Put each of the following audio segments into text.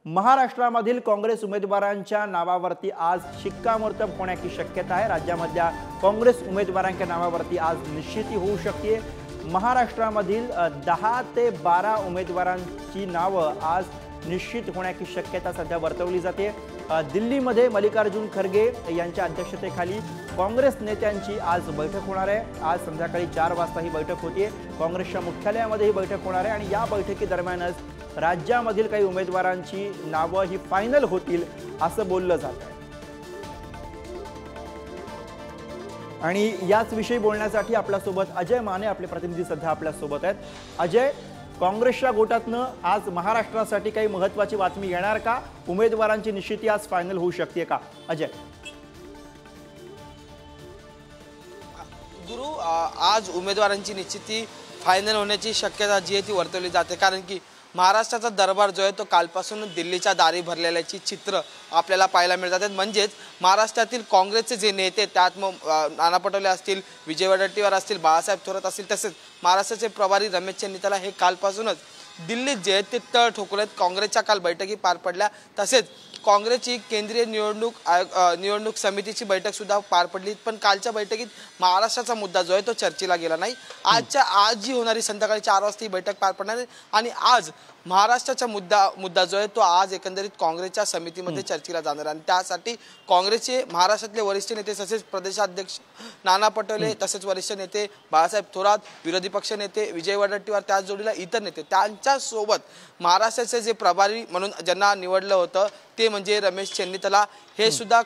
महाराष्ट्रामधील काँग्रेस उमेदवारांच्या नावावरती आज शिक्कामोर्तब होण्याची शक्यता आहे। राज्यामधल्या काँग्रेस उमेदवारांच्या नावावरती आज निश्चिती होऊ शकते। महाराष्ट्रामधील 10 ते 12 उमेदवारांची नावं आज निश्चित होण्याची शक्यता सध्या वर्तवली जाते। दिल्लीमध्ये मल्लिकार्जुन खरगे यांच्या अध्यक्षतेखाली काँग्रेस नेत्यांची आज बैठक होणार आहे। आज संध्याकाळी 4 वाजता ही बैठक होते। काँग्रेसच्या मुख्यालयामध्ये ही बैठक होणार आहे आणि या बैठकीदरम्यानच राज्यामधील काही उमेदवारांची नावं ही फायनल होतील असं बोललं जात आहे। आणि याच विषयी बोलण्यासाठी आपल्यासोबत अजय माने आपले प्रतिनिधी सध्या आपल्यासोबत आहेत। अजय, काँग्रेसच्या गोटातनं आज महाराष्ट्रासाठी काही महत्त्वाची बातमी येणार का? उमेदवारांची निश्चिती आज फायनल होऊ शकते का? अजय, गुरु, आज उमेदवारांची निश्चिती फायनल होण्याची शक्यता जी आहे ती वर्तवली जाते, कारण की महाराष्ट्राचा दरबार जो आहे तो कालपासून दिल्लीच्या दारी भरलेल्याची चित्र आपल्याला पाहायला मिळतात। म्हणजेच महाराष्ट्रातील काँग्रेसचे जे नेते त्यात मग नाना पटोले असतील, विजय वडेट्टीवार असतील, बाळासाहेब थोरात असतील, तसेच महाराष्ट्राचे प्रभारी रमेश चन्नीताला हे कालपासूनच दिल्लीत जे आहेत ते तळ ठोकलेत। काँग्रेसच्या काल बैठकी पार पडल्या, तसेच काँग्रेसची केंद्रीय निवडणूक समितीची बैठक सुद्धा पार पडली, पण कालच्या बैठकीत महाराष्ट्राचा मुद्दा जो आहे तो चर्चेला गेला नाही। आज जी होणारी संध्याकाळी 4 वाजता ही बैठक पार पडणार आहे आणि आज महाराष्ट्राचा मुद्दा जो आहे तो आज एकंदरीत काँग्रेसच्या समितीमध्ये चर्चेला जाणार आहे। आणि त्यासाठी काँग्रेसचे महाराष्ट्रातले वरिष्ठ नेते तसेच प्रदेशाध्यक्ष नाना पटोले, तसेच वरिष्ठ नेते बाळासाहेब थोरात, विरोधी पक्ष नेते विजय वडेट्टीवार, त्याच जोडीला इतर नेते, त्यांच्यासोबत महाराष्ट्राचे जे प्रभारी म्हणून ज्यांना निवडलं होतं ते म्हणजे रमेश चन्नीताला, हे सुद्धा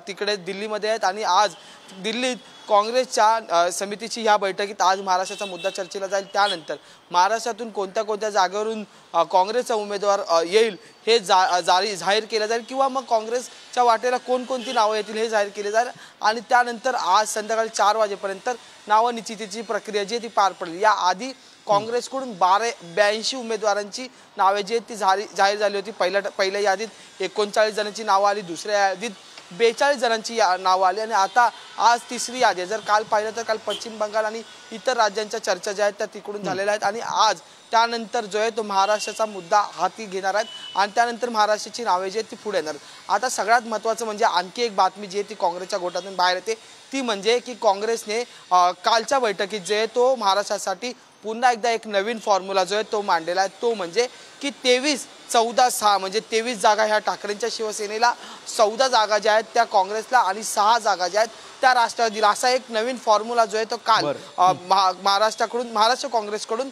तिकडे दिल्लीमध्ये आहेत। आणि आज दिल्लीत काँग्रेसच्या समितीची ह्या बैठकीत आज महाराष्ट्राचा मुद्दा चर्चेला जाईल। त्यानंतर महाराष्ट्रातून कोणत्या जागेवरून काँग्रेसचा उमेदवार येईल हे जाहीर केलं जाईल, किंवा मग काँग्रेसच्या वाटेला कोणकोणती नावं येतील हे जाहीर केले जाईल। आणि त्यानंतर आज संध्याकाळी 4 वाजेपर्यंत नावं निश्चितीची प्रक्रिया जी आहे ती पार पडली। या आधी काँग्रेसकडून 82 उमेदवारांची नावे जी आहेत ती जाहीर झाली होती। पहिल्या यादीत 39 जणांची नावं आली, दुसऱ्या यादीत 42 जणांची नावं आली आणि आता आज तिसरी यादी आहे। जर काल पाहिलं तर काल पश्चिम बंगाल आणि इतर राज्यांच्या चर्चा ज्या आहेत त्या तिकडून झालेल्या आहेत आणि आज त्यानंतर जो आहे तो महाराष्ट्राचा मुद्दा हाती घेणार आहेत आणि त्यानंतर महाराष्ट्राची नावे जी आहेत ती पुढे येणार। आता सगळ्यात महत्त्वाचं म्हणजे आणखी एक बातमी जी आहे ती काँग्रेसच्या गोटातून बाहेर येते, ती म्हणजे की काँग्रेसने कालच्या बैठकीत जे आहे तो महाराष्ट्रासाठी पुन्हा एकदा एक नवीन फॉर्म्युला जो आहे तो मांडलेला आहे। तो म्हणजे की 23-14-6 म्हणजे 23 जागा ह्या ठाकरेंच्या शिवसेनेला, 14 जागा ज्या आहेत त्या काँग्रेसला आणि 6 जागा ज्या आहेत त्या राष्ट्रवादीला, असा एक नवीन फॉर्म्युला जो आहे तो काल महाराष्ट्र काँग्रेसकडून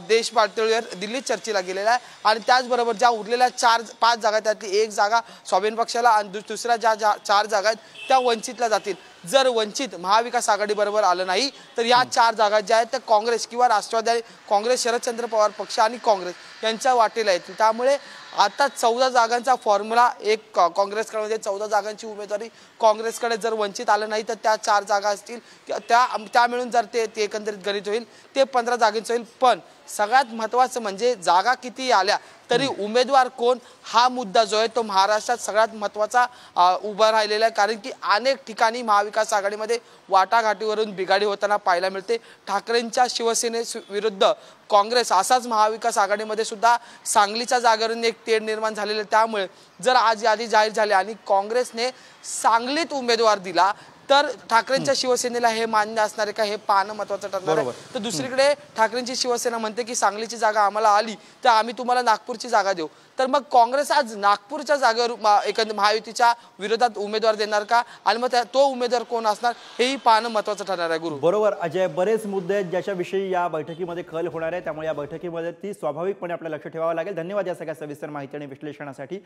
देश पातळीवर दिल्लीत चर्चेला गेलेला आहे। आणि त्याचबरोबर ज्या उरलेल्या 4-5 जागा त्यातली एक जागा स्वाभिमान पक्षाला आणि दुसऱ्या ज्या 4 जागा आहेत त्या वंचितला जातील। जर वंचित महाविकास आघाडी बरोबर आलं नाही तर या 4 जागा ज्या आहेत त्या काँग्रेस किंवा राष्ट्रवादी काँग्रेस, शरदचंद्र पवार पक्ष आणि काँग्रेस यांच्या वाटेला येतील। त्यामुळे आता 14 जागांचा फॉर्म्युला एक काँग्रेसकडे म्हणजे 14 जागांची उमेदवारी काँग्रेसकडे जर वंचित आलं नाही तर त्या 4 जागा असतील त्या मिळून जर ते एकंदरीत गणित होईल ते 15 जागांचं होईल। पण सगळ्यात महत्त्वाचं म्हणजे जागा किती आल्या तरी उमेदवार कोण हा मुद्दा जो आहे तो महाराष्ट्रात सगळ्यात महत्त्वाचा उभा राहिलेला आहे, कारण की अनेक ठिकाणी महाविकास आघाडीमध्ये वाटाघाटीवरून बिघाडी होताना पाहायला मिळते। ठाकरेंच्या शिवसेनेविरुद्ध काँग्रेस असाच महाविकास आघाडीमध्ये सुद्धा सांगलीच्या जागेवरून एक तेढ निर्माण झालेले। त्यामुळे जर आज यादी जाहीर झाली आणि काँग्रेसने सांगलीत उमेदवार दिला तर ठाकरेंच्या शिवसेनेला हे मान्य असणार आहे का हे पाहणं महत्त्वाचं ठरणार आहे। तर दुसरीकडे ठाकरेंची शिवसेना म्हणते की सांगलीची जागा आम्हाला आली तर आम्ही तुम्हाला नागपूरची जागा देऊ, तर मग काँग्रेस आज नागपूरच्या जागेवर एकंदर महायुतीच्या विरोधात उमेदवार देणार का आणि मग तो उमेदवार कोण असणार हेही पाहणं महत्त्वाचं ठरणार आहे। गुरु, बरोबर अजय, बरेच मुद्दे आहेत ज्याच्याविषयी या बैठकीमध्ये खल होणार आहे, त्यामुळे या बैठकीमध्ये ती स्वाभाविकपणे आपल्याला लक्ष ठेवावं लागेल। धन्यवाद या सगळ्या सविस्तर माहिती आणि विश्लेषणासाठी।